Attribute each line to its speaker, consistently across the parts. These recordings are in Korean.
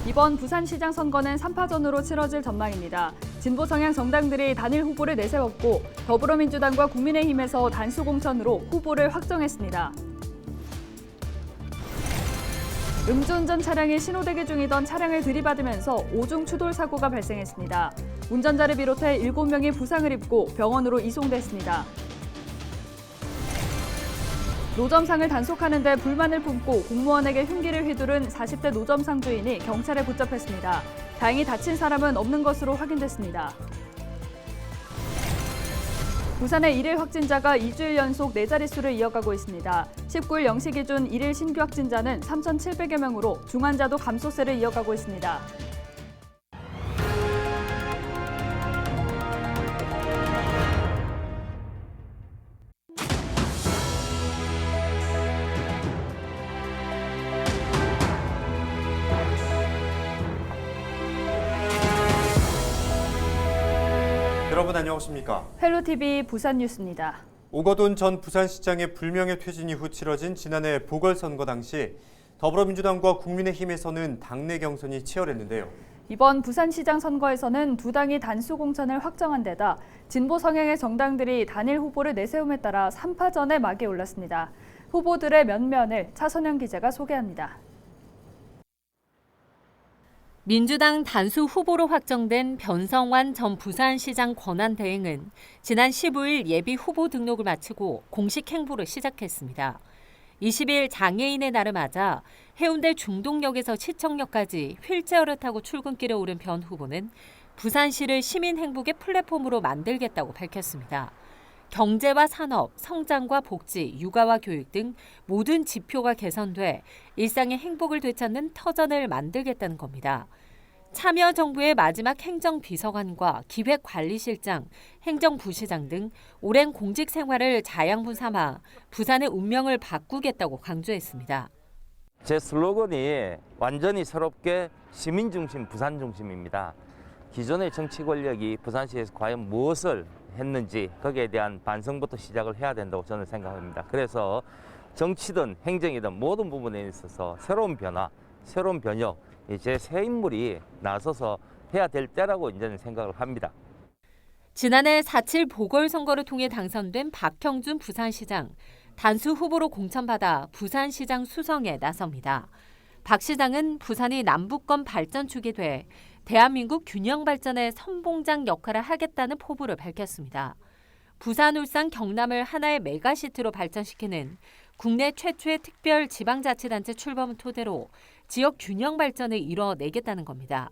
Speaker 1: 이번 부산시장 선거는 3파전으로 치러질 전망입니다. 진보 성향 정당들이 단일 후보를 내세웠고 더불어민주당과 국민의힘에서 단수 공천으로 후보를 확정했습니다. 음주운전 차량이 신호대기 중이던 차량을 들이받으면서 오중 추돌 사고가 발생했습니다. 운전자를 비롯해 7명이 부상을 입고 병원으로 이송됐습니다. 노점상을 단속하는 데 불만을 품고 공무원에게 흉기를 휘두른 40대 노점상 주인이 경찰에 붙잡혔습니다. 다행히 다친 사람은 없는 것으로 확인됐습니다. 부산의 일일 확진자가 2주일 연속 4자릿수를 이어가고 있습니다. 19일 0시 기준 일일 신규 확진자는 3,700여 명으로 중환자도 감소세를 이어가고 있습니다.
Speaker 2: 여러분 안녕하십니까?
Speaker 1: 헬로TV 부산뉴스입니다.
Speaker 2: 오거돈 전 부산시장의 불명예 퇴진 이후 치러진 지난해 보궐선거 당시 더불어민주당과 국민의힘에서는 당내 경선이 치열했는데요.
Speaker 1: 이번 부산시장 선거에서는 두 당이 단수 공천을 확정한 데다 진보 성향의 정당들이 단일 후보를 내세움에 따라 3파전의 막이 올랐습니다. 후보들의 면면을 차선영 기자가 소개합니다.
Speaker 3: 민주당 단수 후보로 확정된 변성환 전 부산시장 권한대행은 지난 15일 예비 후보 등록을 마치고 공식 행보를 시작했습니다. 20일 장애인의 날을 맞아 해운대 중동역에서 시청역까지 휠체어를 타고 출근길에 오른 변 후보는 부산시를 시민 행복의 플랫폼으로 만들겠다고 밝혔습니다. 경제와 산업, 성장과 복지, 육아와 교육 등 모든 지표가 개선돼 일상의 행복을 되찾는 터전을 만들겠다는 겁니다. 참여정부의 마지막 행정비서관과 기획관리실장, 행정부시장 등 오랜 공직 생활을 자양분 삼아 부산의 운명을 바꾸겠다고 강조했습니다.
Speaker 4: 제 슬로건이 완전히 새롭게 시민중심, 부산중심입니다. 기존의 정치 권력이 부산시에서 과연 무엇을 했는지 거기에 대한 반성부터 시작을 해야 된다고 저는 생각합니다. 그래서 정치든 행정이든 모든 부분에 있어서 새로운 변화, 새로운 변혁, 이제 새 인물이 나서서 해야 될 때라고 이제는 생각을 합니다.
Speaker 3: 지난해 4.7 보궐선거를 통해 당선된 박형준 부산시장, 단수 후보로 공천받아 부산시장 수성에 나섭니다. 박 시장은 부산이 남북권 발전축이 돼 대한민국 균형 발전의 선봉장 역할을 하겠다는 포부를 밝혔습니다. 부산, 울산, 경남을 하나의 메가시티로 발전시키는 국내 최초의 특별 지방자치단체 출범을 토대로 지역 균형 발전을 이뤄내겠다는 겁니다.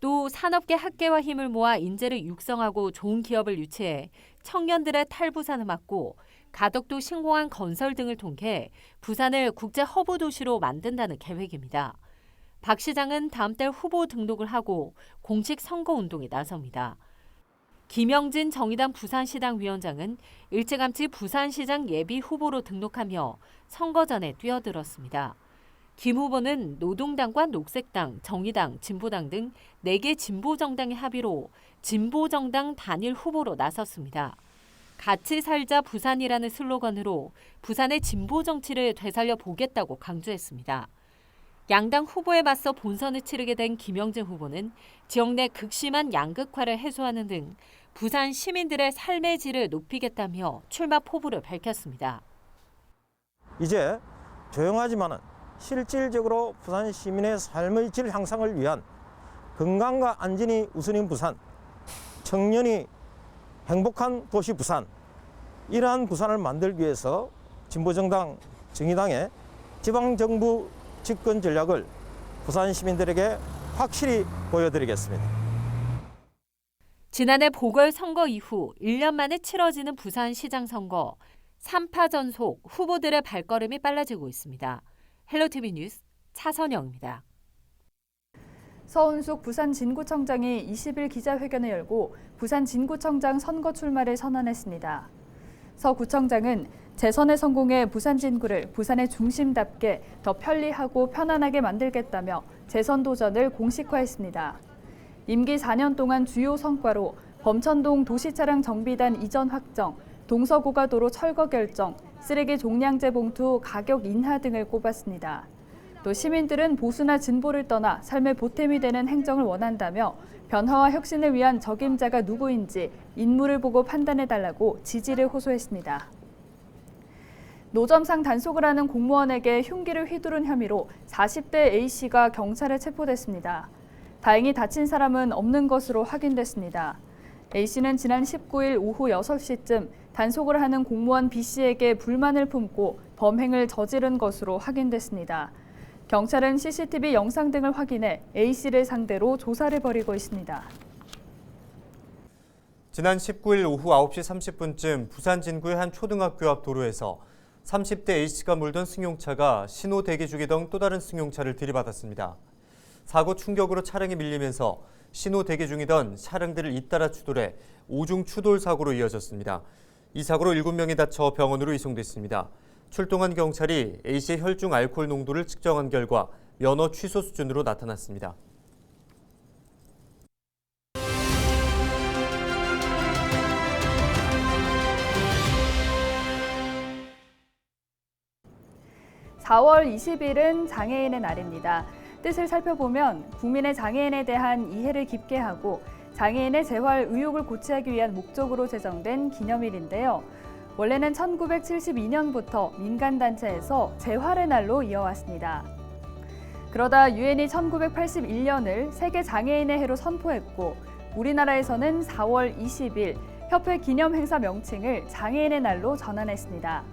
Speaker 3: 또 산업계 학계와 힘을 모아 인재를 육성하고 좋은 기업을 유치해 청년들의 탈부산을 막고 가덕도 신공항 건설 등을 통해 부산을 국제 허브 도시로 만든다는 계획입니다. 박 시장은 다음 달 후보 등록을 하고 공식 선거운동에 나섭니다. 김영진 정의당 부산시당 위원장은 일찌감치 부산시장 예비 후보로 등록하며 선거 전에 뛰어들었습니다. 김 후보는 노동당과 녹색당, 정의당, 진보당 등 4개 진보정당의 합의로 진보정당 단일 후보로 나섰습니다. 같이 살자 부산이라는 슬로건으로 부산의 진보 정치를 되살려 보겠다고 강조했습니다. 양당 후보에 맞서 본선을 치르게 된 김영진 후보는 지역 내 극심한 양극화를 해소하는 등 부산 시민들의 삶의 질을 높이겠다며 출마 포부를 밝혔습니다.
Speaker 5: 이제 조용하지만은 실질적으로 부산 시민의 삶의 질 향상을 위한 건강과 안전이 우선인 부산, 청년이 행복한 도시 부산, 이러한 부산을 만들기 위해서 진보정당, 정의당의 지방정부 집권 전략을 부산 시민들에게 확실히 보여드리겠습니다.
Speaker 3: 지난해 보궐선거 이후 1년 만에 치러지는 부산시장 선거, 3파 전속 후보들의 발걸음이 빨라지고 있습니다. 헬로티비 뉴스 차선영입니다.
Speaker 1: 서은숙 부산 진구청장이 20일 기자회견을 열고 부산 진구청장 선거 출마를 선언했습니다. 서 구청장은 재선에 성공해 부산 진구를 부산의 중심답게 더 편리하고 편안하게 만들겠다며 재선 도전을 공식화했습니다. 임기 4년 동안 주요 성과로 범천동 도시차량 정비단 이전 확정, 동서고가도로 철거 결정, 쓰레기 종량제 봉투 가격 인하 등을 꼽았습니다. 또 시민들은 보수나 진보를 떠나 삶의 보탬이 되는 행정을 원한다며 변화와 혁신을 위한 적임자가 누구인지 인물을 보고 판단해달라고 지지를 호소했습니다. 노점상 단속을 하는 공무원에게 흉기를 휘두른 혐의로 40대 A씨가 경찰에 체포됐습니다. 다행히 다친 사람은 없는 것으로 확인됐습니다. A씨는 지난 19일 오후 6시쯤 단속을 하는 공무원 B씨에게 불만을 품고 범행을 저지른 것으로 확인됐습니다. 경찰은 CCTV 영상 등을 확인해 A씨를 상대로 조사를 벌이고 있습니다.
Speaker 2: 지난 19일 오후 9시 30분쯤 부산 진구의 한 초등학교 앞 도로에서 30대 A씨가 몰던 승용차가 신호 대기 중이던 또 다른 승용차를 들이받았습니다. 사고 충격으로 차량이 밀리면서 신호 대기 중이던 차량들을 잇따라 추돌해 오중 추돌 사고로 이어졌습니다. 이 사고로 7명이 다쳐 병원으로 이송됐습니다. 출동한 경찰이 A씨의 혈중 알코올 농도를 측정한 결과 면허 취소 수준으로 나타났습니다.
Speaker 1: (4월 20일은) 장애인의 날입니다. 뜻을 살펴보면 국민의 장애인에 대한 이해를 깊게 하고 장애인의 재활 의욕을 고취하기 위한 목적으로 제정된 기념일인데요. 원래는 1972년부터 민간단체에서 재활의 날로 이어왔습니다. 그러다 유엔이 1981년을 세계 장애인의 해로 선포했고 우리나라에서는 4월 20일 협회 기념 행사 명칭을 장애인의 날로 전환했습니다.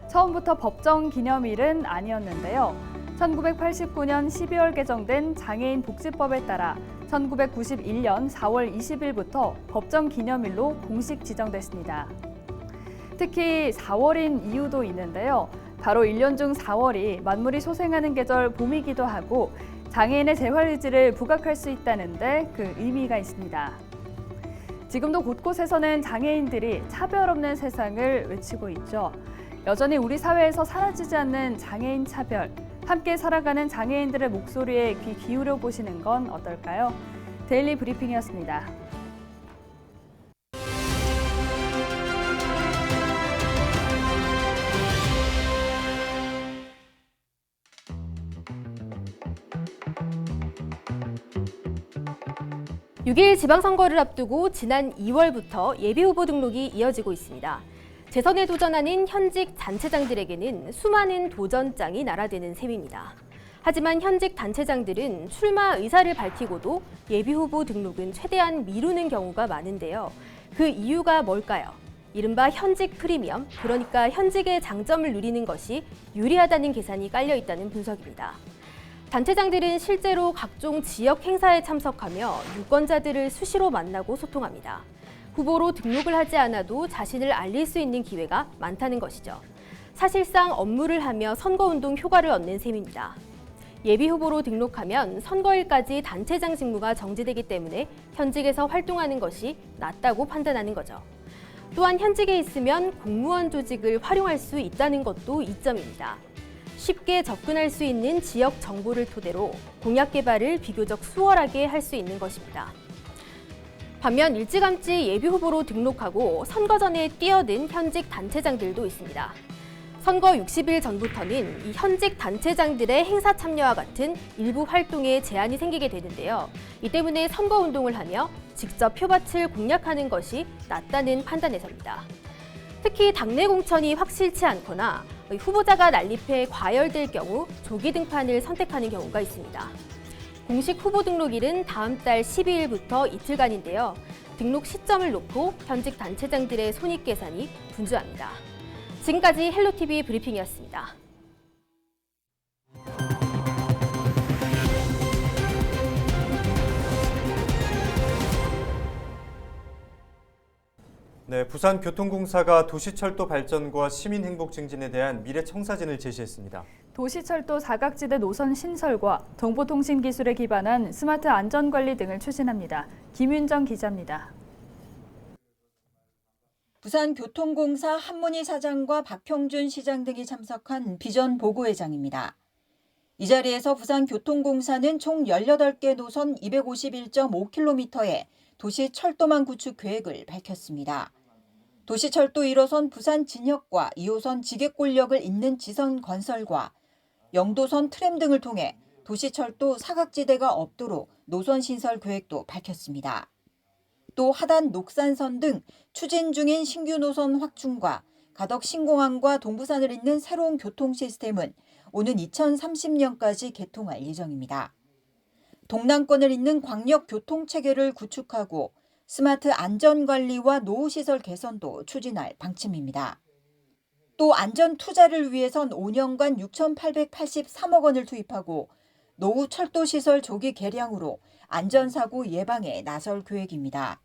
Speaker 1: 처음부터 법정 기념일은 아니었는데요. 1989년 12월 개정된 장애인 복지법에 따라 1991년 4월 20일부터 법정 기념일로 공식 지정됐습니다. 특히 4월인 이유도 있는데요. 바로 1년 중 4월이 만물이 소생하는 계절 봄이기도 하고 장애인의 재활 의지를 부각할 수 있다는 데 그 의미가 있습니다. 지금도 곳곳에서는 장애인들이 차별 없는 세상을 외치고 있죠. 여전히 우리 사회에서 사라지지 않는 장애인 차별, 함께 살아가는 장애인들의 목소리에 귀 기울여 보시는 건 어떨까요? 데일리 브리핑이었습니다.
Speaker 6: (6일) 지방선거를 앞두고 지난 2월부터 예비후보 등록이 이어지고 있습니다. 재선에 도전하는 현직 단체장들에게는 수많은 도전장이 날아드는 셈입니다. 하지만 현직 단체장들은 출마 의사를 밝히고도 예비후보 등록은 최대한 미루는 경우가 많은데요. 그 이유가 뭘까요? 이른바 현직 프리미엄, 그러니까 현직의 장점을 누리는 것이 유리하다는 계산이 깔려 있다는 분석입니다. 단체장들은 실제로 각종 지역 행사에 참석하며 유권자들을 수시로 만나고 소통합니다. 후보로 등록을 하지 않아도 자신을 알릴 수 있는 기회가 많다는 것이죠. 사실상 업무를 하며 선거운동 효과를 얻는 셈입니다. 예비후보로 등록하면 선거일까지 단체장 직무가 정지되기 때문에 현직에서 활동하는 것이 낫다고 판단하는 거죠. 또한 현직에 있으면 공무원 조직을 활용할 수 있다는 것도 이점입니다. 쉽게 접근할 수 있는 지역 정보를 토대로 공약 개발을 비교적 수월하게 할 수 있는 것입니다. 반면 일찌감치 예비후보로 등록하고 선거 전에 뛰어든 현직 단체장들도 있습니다. 선거 60일 전부터는 이 현직 단체장들의 행사 참여와 같은 일부 활동에 제한이 생기게 되는데요. 이 때문에 선거운동을 하며 직접 표밭을 공략하는 것이 낫다는 판단에서입니다. 특히 당내 공천이 확실치 않거나 후보자가 난립해 과열될 경우 조기 등판을 선택하는 경우가 있습니다. 공식 후보 등록일은 다음 달 12일부터 이틀간인데요. 등록 시점을 놓고 현직 단체장들의 손익 계산이 분주합니다. 지금까지 헬로티비 브리핑이었습니다.
Speaker 2: 네, 부산교통공사가 도시철도 발전과 시민행복 증진에 대한 미래 청사진을 제시했습니다.
Speaker 1: 도시철도 사각지대 노선 신설과 정보통신 기술에 기반한 스마트 안전관리 등을 추진합니다. 김윤정 기자입니다.
Speaker 7: 부산교통공사 한문희 사장과 박형준 시장 등이 참석한 비전 보고회장입니다. 이 자리에서 부산교통공사는 총 18개 노선 251.5km의 도시철도망 구축 계획을 밝혔습니다. 도시철도 1호선 부산 진역과 2호선 지객골역을 잇는 지선 건설과 영도선 트램 등을 통해 도시철도 사각지대가 없도록 노선 신설 계획도 밝혔습니다. 또 하단 녹산선 등 추진 중인 신규 노선 확충과 가덕 신공항과 동부산을 잇는 새로운 교통 시스템은 오는 2030년까지 개통할 예정입니다. 동남권을 잇는 광역 교통 체계를 구축하고 스마트 안전관리와 노후시설 개선도 추진할 방침입니다. 또 안전 투자를 위해선 5년간 6,883억 원을 투입하고 노후 철도시설 조기 개량으로 안전사고 예방에 나설 계획입니다.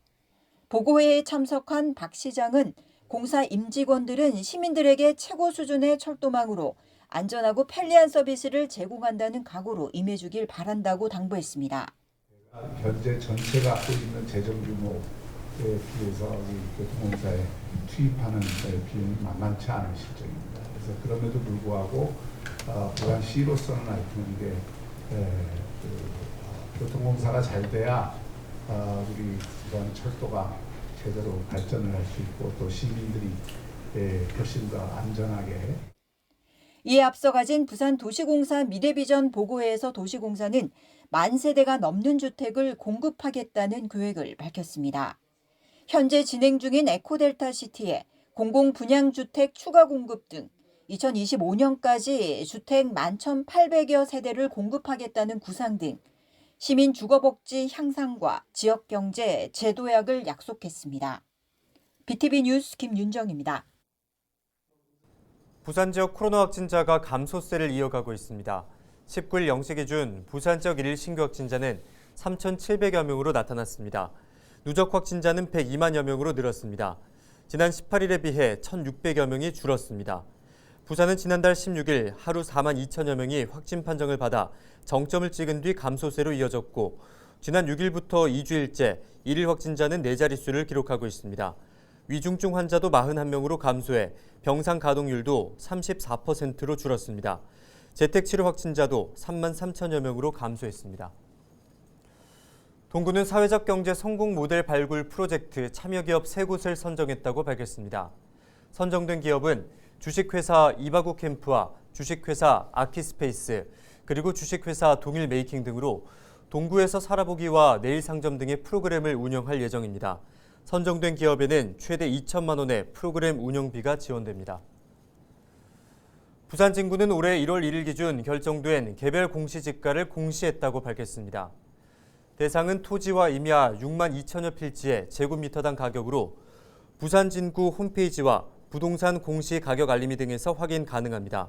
Speaker 7: 보고회에 참석한 박 시장은 공사 임직원들은 시민들에게 최고 수준의 철도망으로 안전하고 편리한 서비스를 제공한다는 각오로 임해주길 바란다고 당부했습니다.
Speaker 8: 현재 전체가 갖고 있는 재정 규모에 비해서 교통공사에 투입하는 비용이 만만치 않은 실정입니다. 그래서 그럼에도 불구하고 부산시로서는 하여튼 이게 교통공사가 잘 돼야 우리 부산 철도가 제대로 발전을 할 수 있고 또 시민들이 훨씬 더 안전하게.
Speaker 7: 이에 앞서 가진 부산도시공사 미래비전 보고회에서 도시공사는 10,000세대가 넘는 주택을 공급하겠다는 계획을 밝혔습니다. 현재 진행 중인 에코델타시티에 공공분양주택 추가 공급 등 2025년까지 주택 11,800여 세대를 공급하겠다는 구상 등 시민 주거복지 향상과 지역경제 재도약을 약속했습니다. BTV 뉴스 김윤정입니다.
Speaker 2: 부산 지역 코로나 확진자가 감소세를 이어가고 있습니다. 19일 0시 기준 부산 지역 1일 신규 확진자는 3,700여 명으로 나타났습니다. 누적 확진자는 102만여 명으로 늘었습니다. 지난 18일에 비해 1,600여 명이 줄었습니다. 부산은 지난달 16일 하루 4만 2천여 명이 확진 판정을 받아 정점을 찍은 뒤 감소세로 이어졌고 지난 6일부터 2주일째 1일 확진자는 4자릿수를 기록하고 있습니다. 위중증 환자도 41명으로 감소해 병상 가동률도 34%로 줄었습니다. 재택치료 확진자도 3만 3천여 명으로 감소했습니다. 동구는 사회적 경제 성공 모델 발굴 프로젝트 참여기업 3곳을 선정했다고 밝혔습니다. 선정된 기업은 주식회사 이바구 캠프와 주식회사 아키스페이스, 그리고 주식회사 동일메이킹 등으로 동구에서 살아보기와 내일상점 등의 프로그램을 운영할 예정입니다. 선정된 기업에는 최대 2천만 원의 프로그램 운영비가 지원됩니다. 부산진구는 올해 1월 1일 기준 결정된 개별 공시지가를 공시했다고 밝혔습니다. 대상은 토지와 임야 6만 2천여 필지의 제곱미터당 가격으로 부산진구 홈페이지와 부동산 공시 가격 알림이 등에서 확인 가능합니다.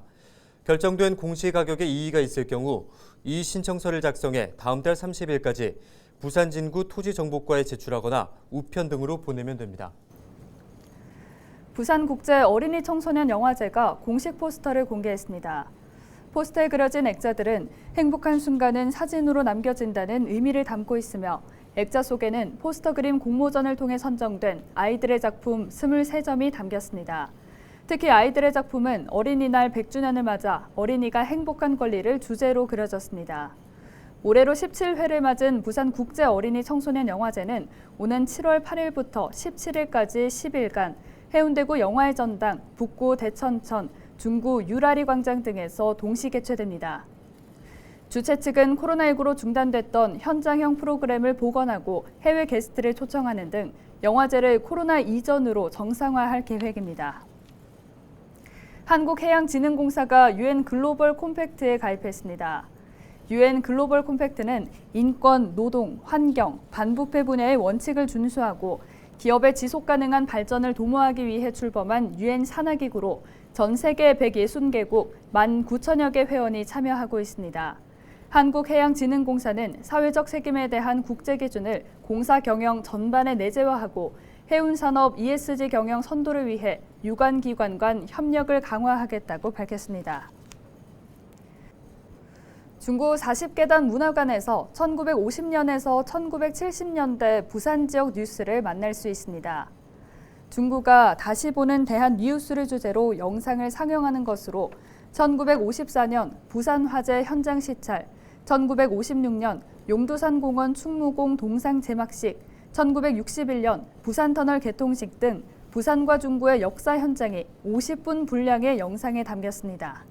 Speaker 2: 결정된 공시 가격에 이의가 있을 경우 이의 신청서를 작성해 다음 달 30일까지 부산진구 토지정보과에 제출하거나 우편 등으로 보내면 됩니다.
Speaker 1: 부산국제 어린이 청소년 영화제가 공식 포스터를 공개했습니다. 포스터에 그려진 액자들은 행복한 순간은 사진으로 남겨진다는 의미를 담고 있으며 액자 속에는 포스터 그림 공모전을 통해 선정된 아이들의 작품 23점이 담겼습니다. 특히 아이들의 작품은 어린이날 100주년을 맞아 어린이가 행복한 권리를 주제로 그려졌습니다. 올해로 17회를 맞은 부산국제 어린이 청소년 영화제는 오는 7월 8일부터 17일까지 10일간 해운대구 영화의 전당, 북구 대천천, 중구 유라리 광장 등에서 동시 개최됩니다. 주최 측은 코로나19로 중단됐던 현장형 프로그램을 복원하고 해외 게스트를 초청하는 등 영화제를 코로나 이전으로 정상화할 계획입니다. 한국해양진흥공사가 UN 글로벌 콤팩트에 가입했습니다. UN 글로벌 콤팩트는 인권, 노동, 환경, 반부패 분야의 원칙을 준수하고 기업의 지속가능한 발전을 도모하기 위해 출범한 UN 산하기구로 전 세계 160개국 19,000여 개 회원이 참여하고 있습니다. 한국해양진흥공사는 사회적 책임에 대한 국제 기준을 공사 경영 전반에 내재화하고 해운산업 ESG 경영 선도를 위해 유관기관 간 협력을 강화하겠다고 밝혔습니다. 중구 40계단 문화관에서 1950년에서 1970년대 부산 지역 뉴스를 만날 수 있습니다. 중구가 다시 보는 대한 뉴스를 주제로 영상을 상영하는 것으로 1954년 부산화재 현장 시찰, 1956년 용두산공원 충무공 동상 제막식, 1961년 부산터널 개통식 등 부산과 중구의 역사 현장이 50분 분량의 영상에 담겼습니다.